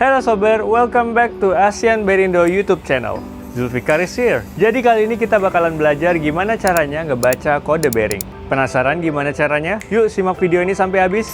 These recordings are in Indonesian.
Halo sober, welcome back to Asian Berindo YouTube channel. Zulfikar is here. Jadi kali ini kita bakalan belajar gimana caranya ngebaca kode bearing. Penasaran gimana caranya? Yuk simak video ini sampai habis.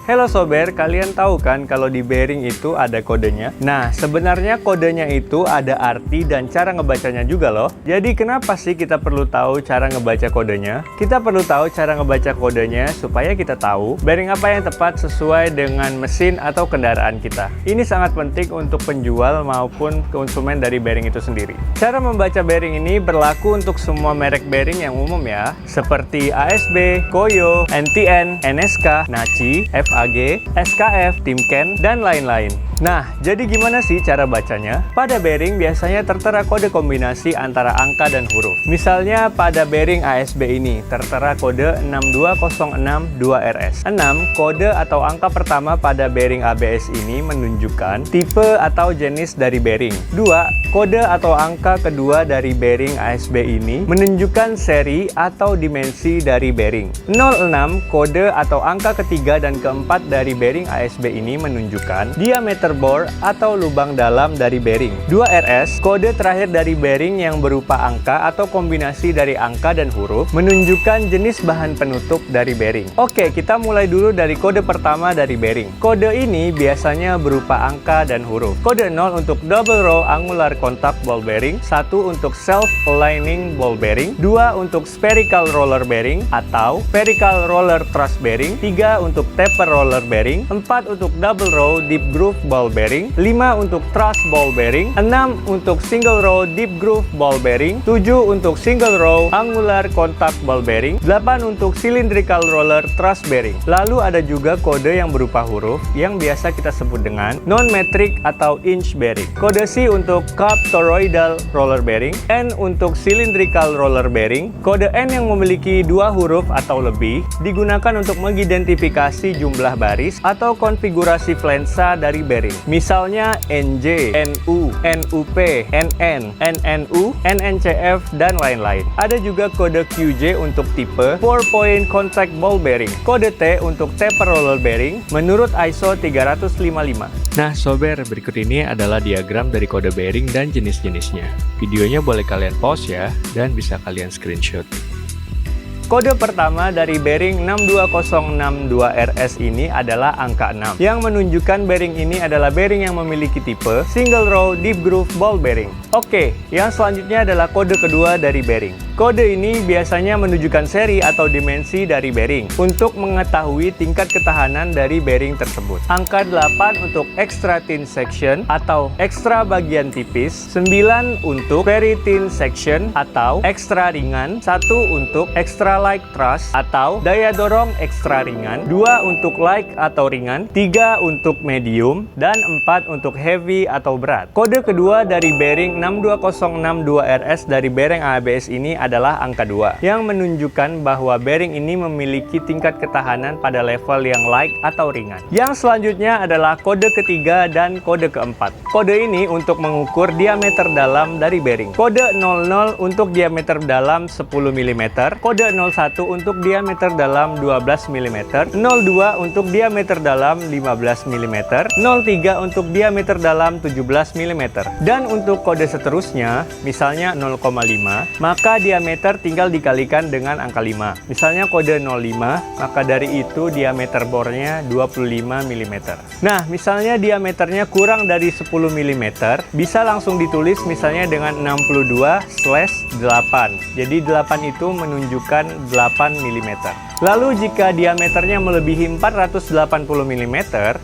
Halo sober, kalian tahu kan kalau di bearing itu ada kodenya? Nah, sebenarnya kodenya itu ada arti dan cara ngebacanya juga loh. Jadi kenapa sih kita perlu tahu cara ngebaca kodenya? Kita perlu tahu cara ngebaca kodenya supaya kita tahu bearing apa yang tepat sesuai dengan mesin atau kendaraan kita. Ini sangat penting untuk penjual maupun konsumen dari bearing itu sendiri. Cara membaca bearing ini berlaku untuk semua merek bearing yang umum ya, seperti ASB, Koyo, NTN, NSK, Nachi, FAG, SKF, Timken, dan lain-lain. Nah, jadi gimana sih cara bacanya? Pada bearing biasanya tertera kode kombinasi antara angka dan huruf. Misalnya pada bearing ASB ini tertera kode 62062RS. 6. Kode atau angka pertama pada bearing ABS ini menunjukkan tipe atau jenis dari bearing. 2. Kode atau angka kedua dari bearing ASB ini menunjukkan seri atau dimensi dari bearing. 06. Kode atau angka ketiga dan keempat dari bearing ASB ini menunjukkan diameter bore atau lubang dalam dari bearing. 2RS, kode terakhir dari bearing yang berupa angka atau kombinasi dari angka dan huruf menunjukkan jenis bahan penutup dari bearing. Oke, kita mulai dulu dari kode pertama dari bearing. Kode ini biasanya berupa angka dan huruf. Kode 0 untuk double row angular contact ball bearing, 1 untuk self-aligning ball bearing, 2 untuk spherical roller bearing atau spherical roller thrust bearing, 3 untuk taper roller bearing, 4 untuk double row deep groove ball bearing, 5 untuk thrust ball bearing, 6 untuk single row deep groove ball bearing, 7 untuk single row angular contact ball bearing, 8 untuk cylindrical roller thrust bearing. Lalu ada juga kode yang berupa huruf yang biasa kita sebut dengan non-metric atau inch bearing. Kode C untuk cup toroidal roller bearing, N untuk cylindrical roller bearing. Kode N yang memiliki dua huruf atau lebih digunakan untuk mengidentifikasi jumlah baris atau konfigurasi flensa dari bearing. Misalnya NJ, NU, NUP, NN, NNU, NNCF, dan lain-lain. Ada juga kode QJ untuk tipe 4-point contact ball bearing. Kode T untuk taper roller bearing menurut ISO 355. Nah sober, berikut ini adalah diagram dari kode bearing dan jenis-jenisnya. Videonya boleh kalian pause ya, dan bisa kalian screenshot. Kode pertama dari bearing 62062RS ini adalah angka 6 yang menunjukkan bearing ini adalah bearing yang memiliki tipe single row deep groove ball bearing. Oke, yang selanjutnya adalah kode kedua dari bearing. Kode ini biasanya menunjukkan seri atau dimensi dari bearing untuk mengetahui tingkat ketahanan dari bearing tersebut. Angka 8 untuk extra thin section atau ekstra bagian tipis, 9 untuk very thin section atau ekstra ringan, 1 untuk extra light thrust atau daya dorong ekstra ringan, 2 untuk light atau ringan, 3 untuk medium, dan 4 untuk heavy atau berat. Kode kedua dari bearing 62062RS dari bearing ABS ini adalah angka 2 yang menunjukkan bahwa bearing ini memiliki tingkat ketahanan pada level yang light atau ringan. Yang selanjutnya adalah kode ketiga dan kode keempat. Kode ini untuk mengukur diameter dalam dari bearing. Kode 00 untuk diameter dalam 10 mm, kode 01 untuk diameter dalam 12 mm, 02 untuk diameter dalam 15 mm, 03 untuk diameter dalam 17 mm. Dan untuk kode seterusnya, misalnya 0,5, maka diameter tinggal dikalikan dengan angka 5. Misalnya kode 05, maka dari itu diameter bornya 25 mm. Nah, misalnya diameternya kurang dari 10 mm, bisa langsung ditulis misalnya dengan 62/8. Jadi 8 itu menunjukkan 8 mm. Lalu jika diameternya melebihi 480 mm,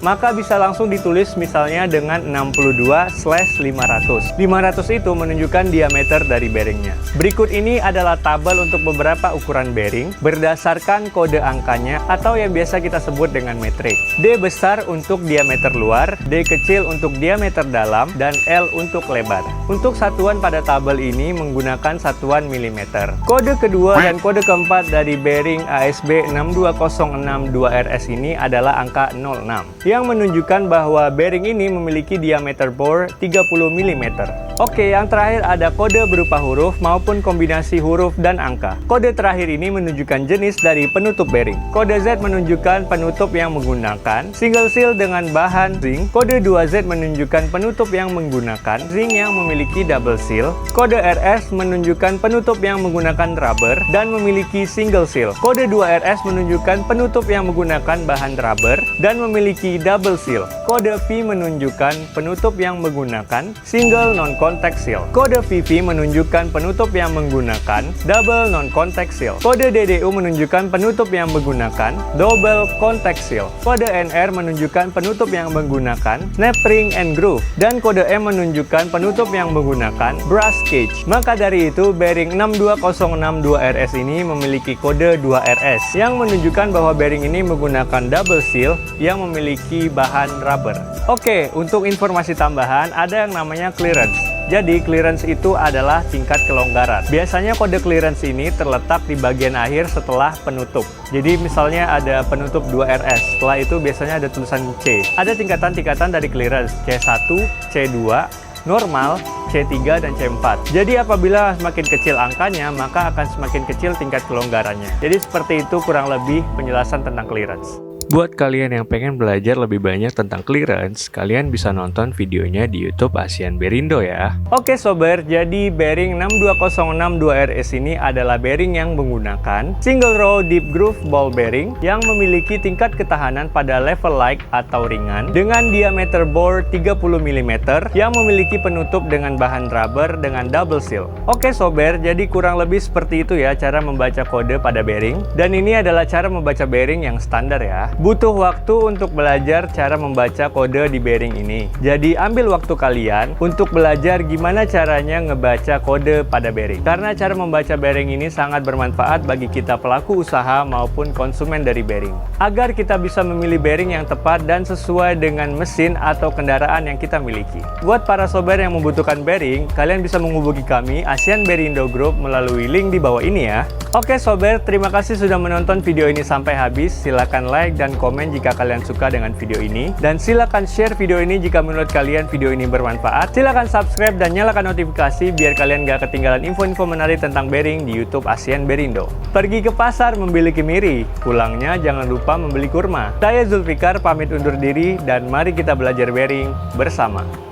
maka bisa langsung ditulis misalnya dengan 62/500. 500 itu menunjukkan diameter dari bearingnya. Berikut ini adalah tabel untuk beberapa ukuran bearing berdasarkan kode angkanya atau yang biasa kita sebut dengan metrik. D besar untuk diameter luar, D kecil untuk diameter dalam, dan L untuk lebar. Untuk satuan pada tabel ini menggunakan satuan milimeter. Kode kedua dan kode keempat dari bearing ASB 62062RS ini adalah angka 06 yang menunjukkan bahwa bearing ini memiliki diameter bore 30 mm. Oke, yang terakhir ada kode berupa huruf maupun kombinasi huruf dan angka. Kode terakhir ini menunjukkan jenis dari penutup bearing. Kode Z menunjukkan penutup yang menggunakan single seal dengan bahan zinc. Kode 2Z menunjukkan penutup yang menggunakan zinc yang memiliki double seal. Kode RS menunjukkan penutup yang menggunakan rubber dan memiliki single seal. Kode 2RS menunjukkan penutup yang menggunakan bahan rubber dan memiliki double seal. Kode V menunjukkan penutup yang menggunakan single non-contact seal. Kode VV menunjukkan penutup yang menggunakan double non-contact seal. Kode DDU menunjukkan penutup yang menggunakan double contact seal. Kode NR menunjukkan penutup yang menggunakan snap ring and groove. Dan kode M menunjukkan penutup yang menggunakan brass cage. Maka dari itu, bearing 62062RS ini memiliki kode 2RS yang menunjukkan bahwa bearing ini menggunakan double seal yang memiliki bahan rubber. Oke, untuk informasi tambahan ada yang namanya clearance. Jadi clearance itu adalah tingkat kelonggaran. Biasanya kode clearance ini terletak di bagian akhir setelah penutup. Jadi misalnya ada penutup 2RS, setelah itu biasanya ada tulisan C. Ada tingkatan-tingkatan dari clearance, C1, C2, normal, C3, dan C4. Jadi apabila semakin kecil angkanya, maka akan semakin kecil tingkat kelonggarannya. Jadi seperti itu kurang lebih penjelasan tentang clearance. Buat kalian yang pengen belajar lebih banyak tentang clearance, kalian bisa nonton videonya di YouTube ASEAN Bearindo ya. Oke sobat, jadi bearing 62062RS ini adalah bearing yang menggunakan single row deep groove ball bearing yang memiliki tingkat ketahanan pada level light atau ringan dengan diameter bore 30 mm yang memiliki penutup dengan bahan rubber dengan double seal. Oke sobat, jadi kurang lebih seperti itu ya cara membaca kode pada bearing, dan ini adalah cara membaca bearing yang standar ya. Butuh waktu untuk belajar cara membaca kode di bearing ini. Jadi ambil waktu kalian untuk belajar gimana caranya ngebaca kode pada bearing. Karena cara membaca bearing ini sangat bermanfaat bagi kita pelaku usaha maupun konsumen dari bearing. Agar kita bisa memilih bearing yang tepat dan sesuai dengan mesin atau kendaraan yang kita miliki. Buat para sobat yang membutuhkan bearing, kalian bisa menghubungi kami ASEAN Bearindo Group melalui link di bawah ini ya. Oke sobat, terima kasih sudah menonton video ini sampai habis. Silakan like dan komen jika kalian suka dengan video ini, dan silakan share video ini jika menurut kalian video ini bermanfaat. Silakan subscribe dan nyalakan notifikasi biar kalian gak ketinggalan info-info menarik tentang bearing di YouTube ASEAN Bearindo. Pergi ke pasar membeli kemiri, pulangnya jangan lupa membeli kurma. Saya Zulfikar pamit undur diri, dan mari kita belajar bearing bersama.